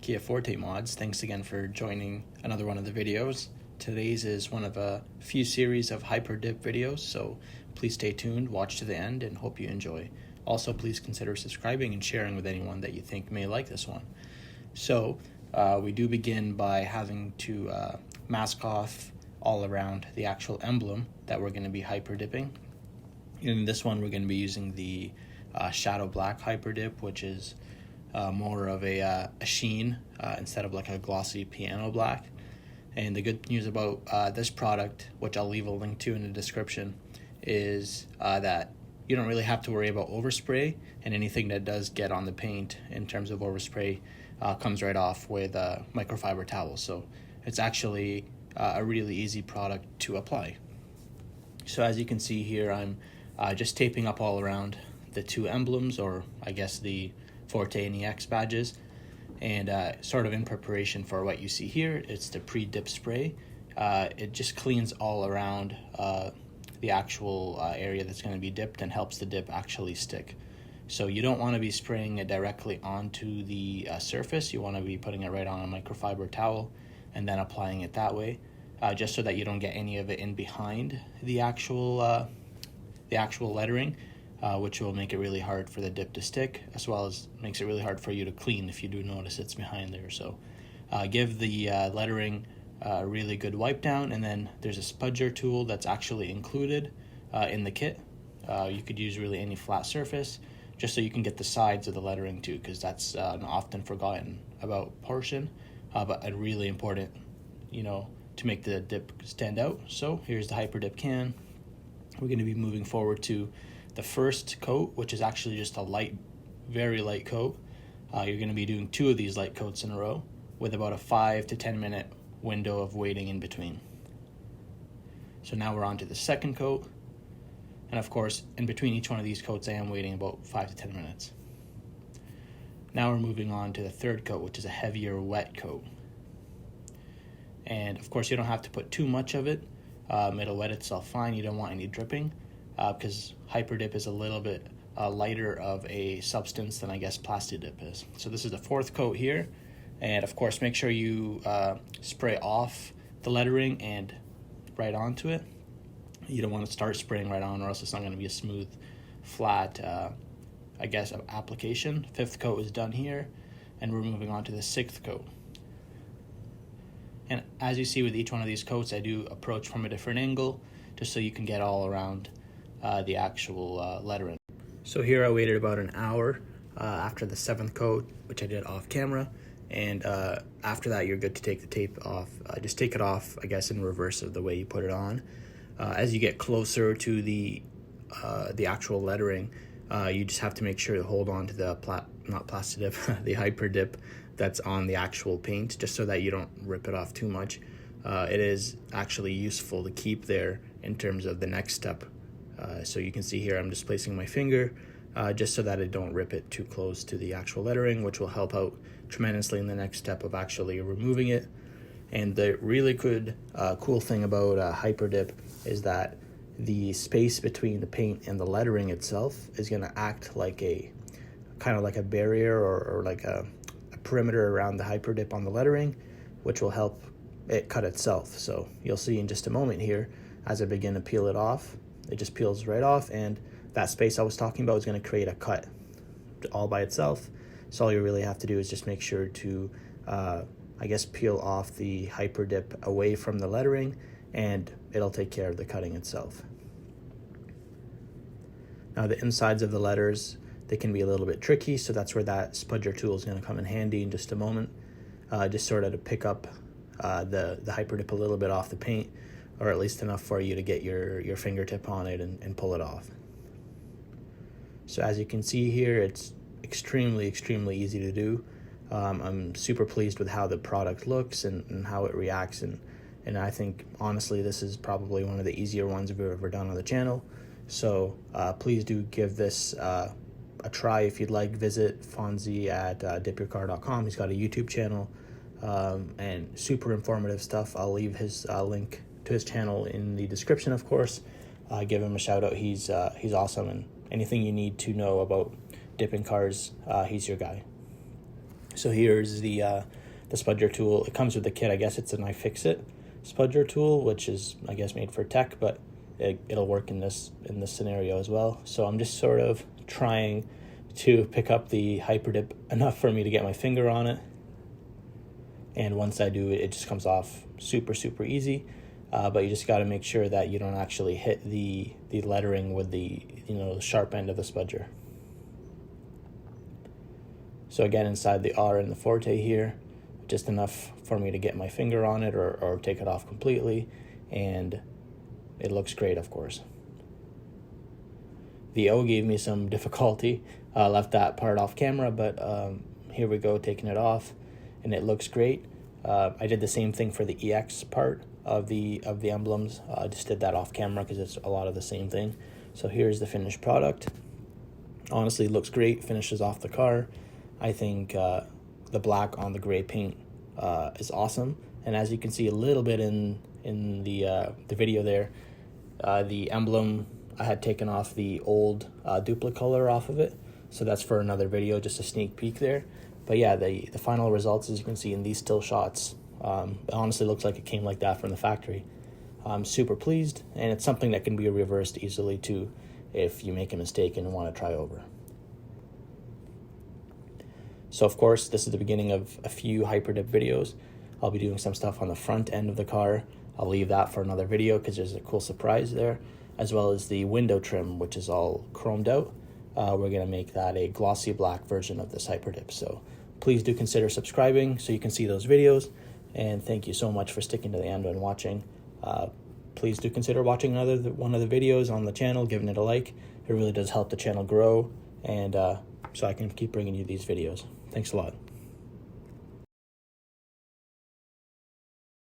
Kia Forte mods. Thanks again for joining another one of the videos. Today's is one of a few series of HyperDip videos, so please stay tuned, watch to the end, and hope you enjoy. Also, please consider subscribing and sharing with anyone that you think may like this one. So, we do begin by having to mask off all around the actual emblem that we're going to be HyperDipping. In this one, we're going to be using the Shadow Black HyperDip, which is more of a sheen instead of like a glossy piano black. And the good news about this product, which I'll leave a link to in the description, is that you don't really have to worry about overspray, and anything that does get on the paint in terms of overspray comes right off with microfiber towels. So it's actually a really easy product to apply. So as you can see here, I'm just taping up all around the two emblems, or I guess the Forte and EX badges, and sort of in preparation for what you see here. It's the pre-dip spray. It just cleans all around the actual area that's going to be dipped and helps the dip actually stick. So you don't want to be spraying it directly onto the surface. You want to be putting it right on a microfiber towel and then applying it that way, just so that you don't get any of it in behind the actual lettering, which will make it really hard for the dip to stick, as well as makes it really hard for you to clean if you do notice it's behind there. So give the lettering a really good wipe down, and then there's a spudger tool that's actually included in the kit. You could use really any flat surface, just so you can get the sides of the lettering too, because that's an often forgotten about portion, but a really important, to make the dip stand out. So here's the HyperDip can. We're going to be moving forward to the first coat, which is actually just a light, very light coat. You're going to be doing 2 of these light coats in a row with about a 5 to 10 minute window of waiting in between. So now we're on to the second coat. And of course, in between each one of these coats, I am waiting about 5 to 10 minutes. Now we're moving on to the third coat, which is a heavier wet coat. And of course, you don't have to put too much of it. It'll wet itself fine. You don't want any dripping, because HyperDip is a little bit lighter of a substance than I guess Plasti Dip is. So this is the fourth coat here, and of course make sure you spray off the lettering and right onto it. You don't want to start spraying right on, or else it's not going to be a smooth, flat, application. Fifth coat is done here, and we're moving on to the sixth coat. And as you see with each one of these coats, I do approach from a different angle, just so you can get all around the actual lettering. So here I waited about an hour after the 7th coat, which I did off camera, and after that you're good to take the tape off. Just take it off, I guess, in reverse of the way you put it on. As you get closer to the actual lettering, you just have to make sure to hold on to the the HyperDip that's on the actual paint, just so that you don't rip it off too much. It is actually useful to keep there in terms of the next step. So you can see here I'm just placing my finger just so that I don't rip it too close to the actual lettering, which will help out tremendously in the next step of actually removing it. And the really good, cool thing about HyperDip is that the space between the paint and the lettering itself is going to act like a kind of like a barrier, or like a perimeter around the HyperDip on the lettering, which will help it cut itself. So you'll see in just a moment here, as I begin to peel it off, it just peels right off, and that space I was talking about is going to create a cut all by itself. So all you really have to do is just make sure to peel off the HyperDip away from the lettering, and it'll take care of the cutting itself. Now the insides of the letters, they can be a little bit tricky, so that's where that spudger tool is going to come in handy in just a moment, just sort of to pick up the HyperDip a little bit off the paint, or at least enough for you to get your fingertip on it and pull it off. So as you can see here, it's extremely easy to do. I'm super pleased with how the product looks and how it reacts, and I think honestly this is probably one of the easier ones we've ever done on the channel. So please do give this a try if you'd like. Visit Fonzie at dipyourcar.com. He's got a YouTube channel and super informative stuff. I'll leave his link to his channel in the description, of course. Give him a shout out. He's awesome, and anything you need to know about dipping cars, he's your guy. So here's the spudger tool. It comes with the kit. I guess it's an iFixit spudger tool, which is, I guess, made for tech, but it'll work in this scenario as well. So I'm just sort of trying to pick up the HyperDip enough for me to get my finger on it. And once I do, it just comes off super easy. But you just got to make sure that you don't actually hit the lettering with the sharp end of the spudger. So again, inside the R and the Forte here, just enough for me to get my finger on it or take it off completely, and it looks great, of course. The O gave me some difficulty. Left that part off camera, but here we go, taking it off, and it looks great. I did the same thing for the EX part of the emblems. I just did that off camera because it's a lot of the same thing. So here's the finished product. Honestly, it looks great, finishes off the car. I think the black on the gray paint is awesome, and as you can see a little bit in the video there, the emblem, I had taken off the old duplicate color off of it, so that's for another video, just a sneak peek there. But yeah, the final results, as you can see in these still shots, it honestly looks like it came like that from the factory. I'm super pleased, and it's something that can be reversed easily too if you make a mistake and want to try over. So of course, this is the beginning of a few HyperDip videos. I'll be doing some stuff on the front end of the car. I'll leave that for another video because there's a cool surprise there, as well as the window trim, which is all chromed out. We're going to make that a glossy black version of this HyperDip. So please do consider subscribing so you can see those videos. And thank you so much for sticking to the end and watching. Please do consider watching one of the videos on the channel, giving it a like. It really does help the channel grow, and so I can keep bringing you these videos. Thanks a lot.